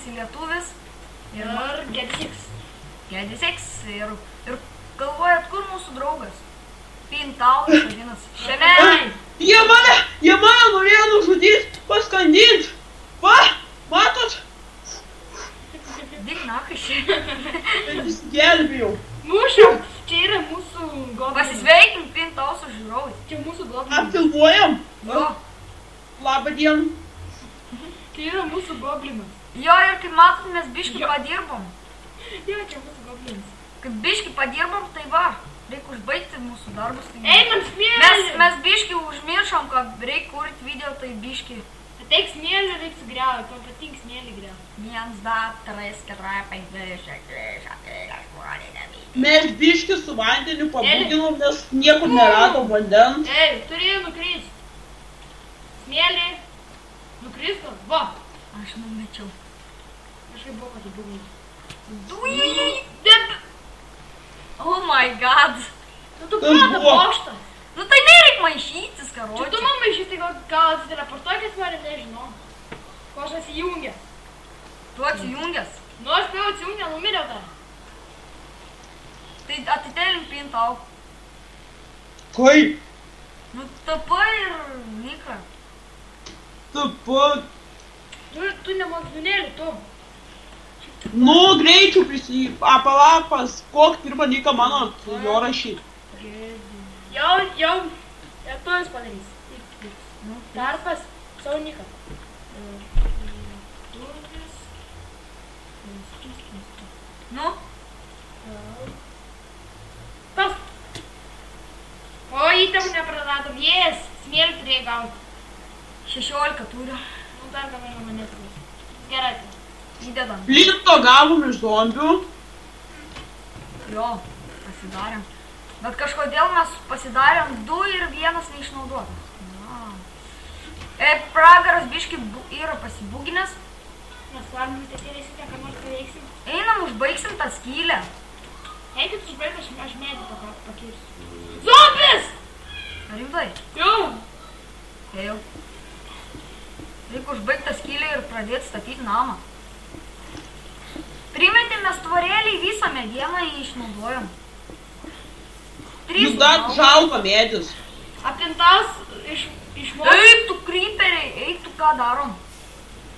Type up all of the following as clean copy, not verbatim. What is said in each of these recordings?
vadinasi lietuvis. Ir Gedisiks. Gedisiks. Ir galvojat, kur mūsų draugas? Pintaujas vadinasi. Šiame. Jie mane norėjo nužudyti, paskandinti. Va, matot? Dik nakai šiandien. Gelbėjau. Mušam, čia yra mūsų goblinas. Pasisveikim Pintaus su žiūrovais. Čia mūsų goblinas. Apfilmuojam? Jo. Labą dieną. Čia yra mūsų goblinas. Jo, ir kaip matot, mes biški padirbom. Jo, čia mūsų goblinas. Kaip biški padirbom, tai va. Reikia užbaigti mūsų darbus. Tai Ei, man smėlį! Mes biški užmiršom, kad reikia kurti video, tai biški. Ateik smėlį, reikia sugriauti, man patinka smėlį griauti. 1, 2, 3, 4, 5, 6, 7, 8, 9. Mes biškį su vandeniu pabūginom, nes niekur neradom vandens. Ei, turėjau nukrist. Smėlį. Nukristo? Va. Aš numečiau. Kažkaip buvo pasibūginti. Oh my god. Nu tu Kas prata buvo? bokštas. Nu tai nereik maišytis, Čia karočiui. tu man maišyti, gal atsiteleportuokis mane, nežinau. Ko aš atsijungęs. Tu atsijungęs. Nu aš spėjau atsijungę, numiriau dar. Tai atitelink Pintau. Kaip? Nu tapai ir Nika. Taip, Tu nemokslinėlį, tu. nu greičiau palapas, koks pirmą Niką mano jo rašyti. Jau, tu jis padarys. Nu, Tarpas, savo Niką. nu, Tas. O, įtamų nepraradom. Jes, smėlį turėjai gauti. 16 turiu. Nu, dar ką mane turės. Gerai. Įdedam. Plinto gavom iš zombių. Jo, pasidarėm. Bet kažkodėl mes pasidarėm 2 ir 1 neišnaudotas. Pragaras biški yra pasibūginęs. Mes varom, tetėlėsim, ką nors paveiksim. Einam, užbaigsim tą skylę. Eikit užbaigti, aš medį pakirsiu. Zombis! Rimtai? Jau. Ėjau. Reikia užbaigti tą skylę ir pradėti statyti namą. Primetėme stvarėlį visą medieną išnaudojom. Juk dar žalva medis. Apintas išmokti. Eik tu kryperiai, eik tu ką darom.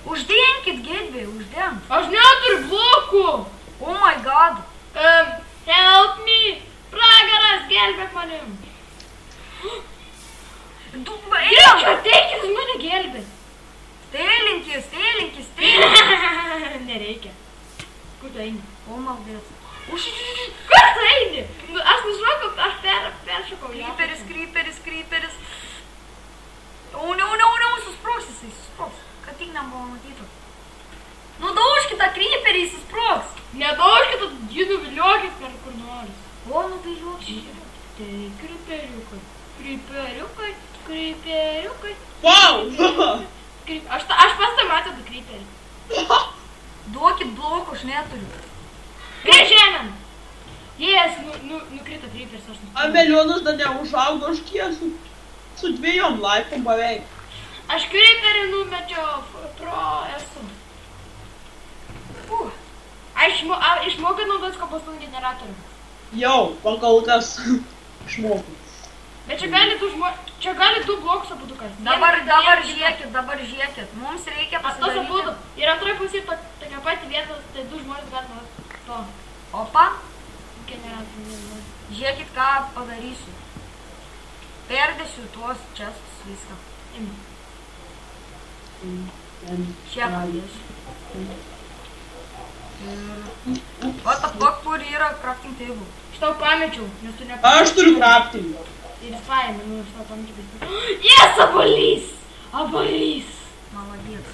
Uždenkit gedvė, uždenk. Aš neturiu blokų. Oh my god. Help me. Pragaras, gelbėk manim. Greičiau, ateikit, mane gelbėt. Stėlinkis. Nereikia. Kur tu eini? O maldės. Kur tu eini? Aš nušokau, aš peršokau. Kryperis. O, ne, susproks jisai, susproks. Kad tik nebuvo matyta. Nu, daužkit tą kryperį, jis susproks. Nedaužkit, jį nuviliokit per kur nors. O, nuviliuokit. Tai kryperiukai. Wow! Aš pas tą matau du kryperį. Duokit blokų, aš neturiu. Prieš šiandien. Jes, nukrito kryperis, aš nukrito. Amelionas dar neužaugo, aš kiek su 2 laipom beveik. Aš kryperį numečiau pro esu. Aš išmokau naudotis kompostųjų generatorių. Jau, pakol kas išmokau. Bet čia gali du blokus abudu kas. Dabar žiūrėkit. Mums reikia Tos abudu. pasidaryti. Ir antroje pusėje tokia pati vieta, tai du žmonės gali naudoti to Opa, generatorių. žiūrėkit, ką padarysiu. Perdėsiu tuos čestus viską. Čia padėsiu. What the fuck, kur yra crafting table? Aš tau pamečiau, nes tu nepamečiau. Aš turiu kraptinį. Ir jis paėmė, aš tau pamečiau. Yes, abolys! Abolys! Maladės.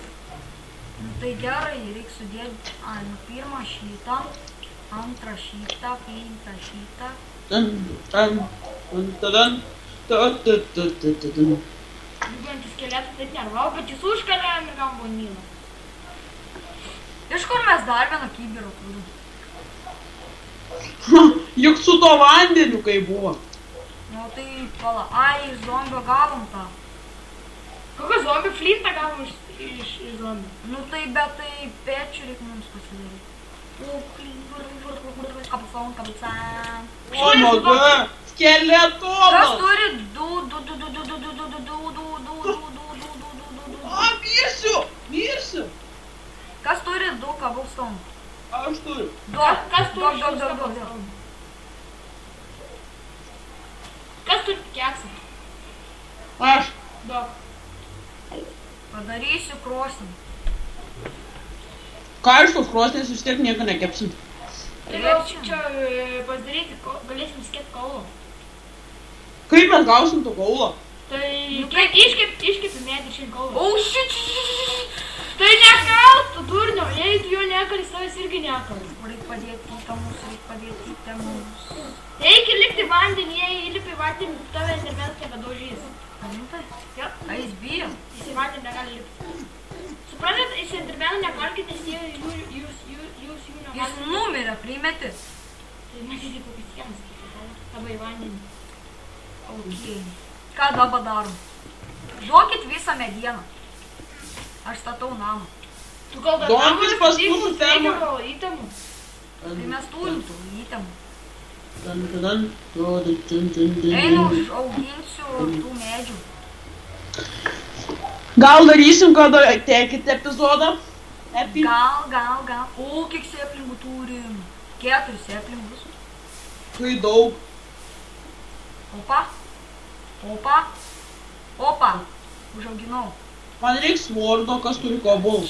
Nu tai gerai, reikia sudėti. Nu pirmą šitą, antrą šitą, penktą šitą. Lygiuojantys skeletų taip nervau, bet jis užkalėjom ir gavom bonylą. Iš kur mes dar vieną kibirą turim? Juk su to vandeniu kai buvo. Nu tai pala, ai, iš zombio gavom tą. Kokio zombio flintą gavom iš zombių. Nu tai, bet tai pečių reikia mums pasidaryti. Kabicam. O, nuoga! Skeletonas! Kas turi A, mirsiu! Kas turi 2 cobblestone? Aš turiu. Kas turi Duok. cobblestone? Kas turi keksą? Aš. Duok. Padarysiu krosnį. Ką iš tos krosnės vis tiek nieko nekepsim. Tai gal čia pasidaryti, galėsim skėti kaulo. Kaip mes gausim to kaulo? Tai kiek iškepi medį šiandien kaulo? Oh shit! Tai nekalt, tu durnio, jei tu jo nekali, savęs irgi nekali. Reikia padėti į temus. Reikia likti vandenį, jei įlipi vandenį, tave endermenas nebedaužys. Rimtai? Jo. A jis bijo? Jis į vandenį negali lipti. Suprantat, jis endermenų nekalkite, nes jūs jų Jis negalite. numirė, primeti. Tai matyti kokius sienas, labai vandenį. Ok. Ką dabar darom? Duokit visą medieną. Aš statau namą. Tu gal dar Zombis pas mus reikia temą. gal įtamų. Tai mes turim tų įtemų. Einu, Einu, auginsiu tų medžių. gal darysim, kada tekite epizodą? Gal. O, kiek seplingų turim? 4 seplingus. Kai daug. Opa. Užauginau. Man reiks vordo, kas turi kobul.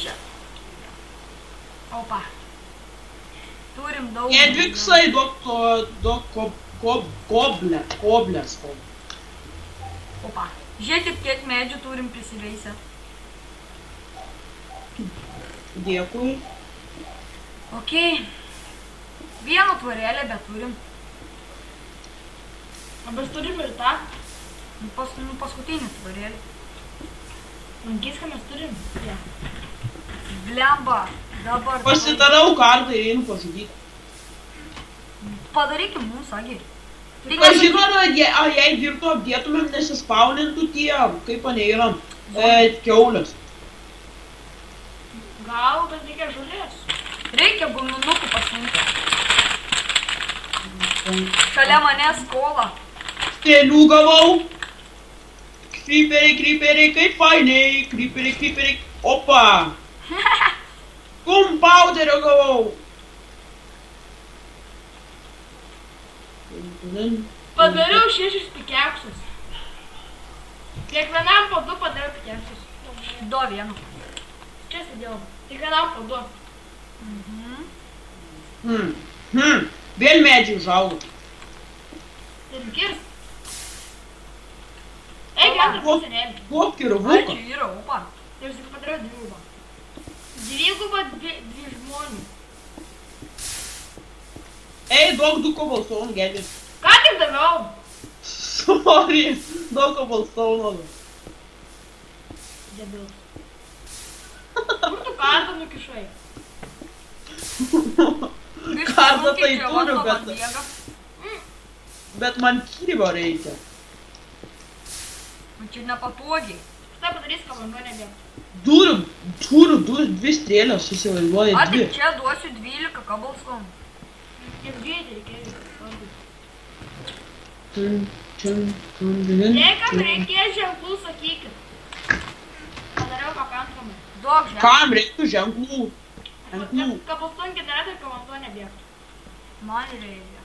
Opa. Turim daug. Edviksai, duok koblės. Opa. Žiūrėkit, kiek medžių turim prisiveisę. Dėkui. Ok. Vieną tvorelę, bet turim. O mes turim ir tą. Paskutinį tvorelį. Lankys, ką mes turim. Ja. Blemba. Dabar. Pasidarau kartą ir einu pažudyti. Padarykim mums, Agi. Kažin, ar jei dirbtų apdėtumėm, nesispaunintų tie, kaip ane yra, kiaulės. Gal, bet reikia žolės. Reikia guminukų paslinkti. Šalia manęs kola. Strėlių gavau. Kryperiai, kaip fainiai. Kryperiai. Opa. Kumpauderio gavau. Padariau 6 pikeksus. Kiekvienam po 2 padariau pikeksus. 2 1. Čia sėdėjau. Kiekvienam po 2. Vėl medžiai užaugo. Tai kirs. Eik, antrą pusenėlį. Duok Ai, kirvuką. čia yra, opa. Tai aš tik padariau dvigubą. Dvigubą 2 žmonių. Ei, duok 2 cobblestone, gėdės. Ką tik daviau? Sorry, duok cobblestone. Debilas. Kur tu kartą nukišai? Kartą tai turiu, bet... bet man kybo reikia. Man čia nepatogiai. Šitą padarys, ką vanduo nebėgtų. Turiu 2 strėlės, įsivaizduoju, A, 2. tik čia duosiu 12 cobblestone. Juk greitai reikėjo. Jei Jei kam reikės ženklų, sakykit. Padariau pakankamai. Duok žemę. Kam reiktų ženklų? Kabuston generatorių, kad vanduo nebėgtų. Man reikia.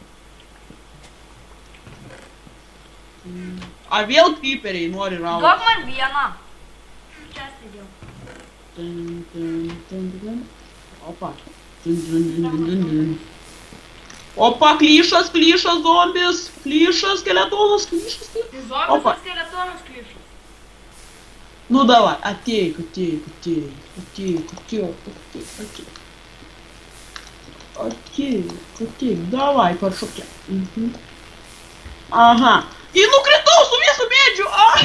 Ar vėl kryperiai nori Duok rauti? man vieną. Čia sėdėjau. Opa. Opa, klyšas, zombis. Klyšas, skeletonas, klyšas. Tai zombis Opa. ar skeletonas klišas? Nu davai, ateik. Ateik, davai, paršokė. Aha. Nukritau su visu medžiu, ai!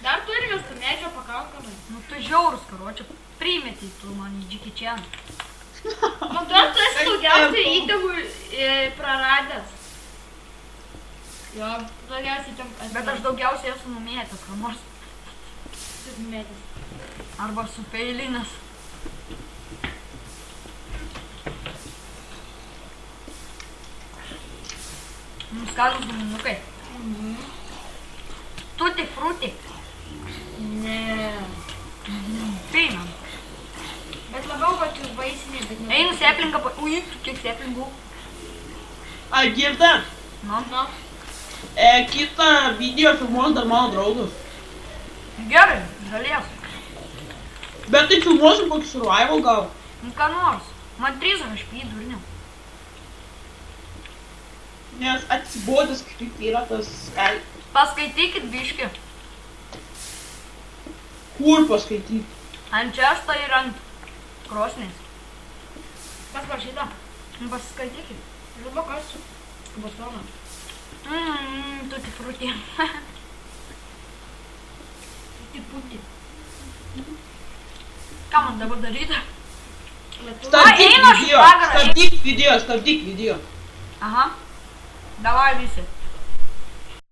Dar turime su medžio pakankamai. Nu tu žiaurus, karočią. Primetei tu man į Jackie Chan. Man tu esi daugiausiai įtemų praradęs. Jo, daugiausiai įtemų. Bet aš daugiausiai esu numėtęs, ką nors. Submetęs. Arba su peilinas. Skanus guminukai. Tutti frutti. Ne. Peinam. Bet labiau, kad jūs vaisiniai, bet ne. Einu seplinką, ui, kiek seplingų. A, girdi? Nu, Nu, Kitą video filmuos dar mano draugas. gerai, galės. Bet tai filmuosim kokį survival gal. Nu, ką nors. Man 3 aš pridurniu. Nes atsibodęs kaip yra tas... Paskaitykit biškį. Kur paskaityti? Ant često ir ant krosnės. kas parašyta? Nu, paskaitykit. Žubo kas? Bosona. Tutti frutti. Tutti putti. Ką man dabar daryti? Lietuva. einu aš į pragarą. Stabdyk video. Aha. Davai visi.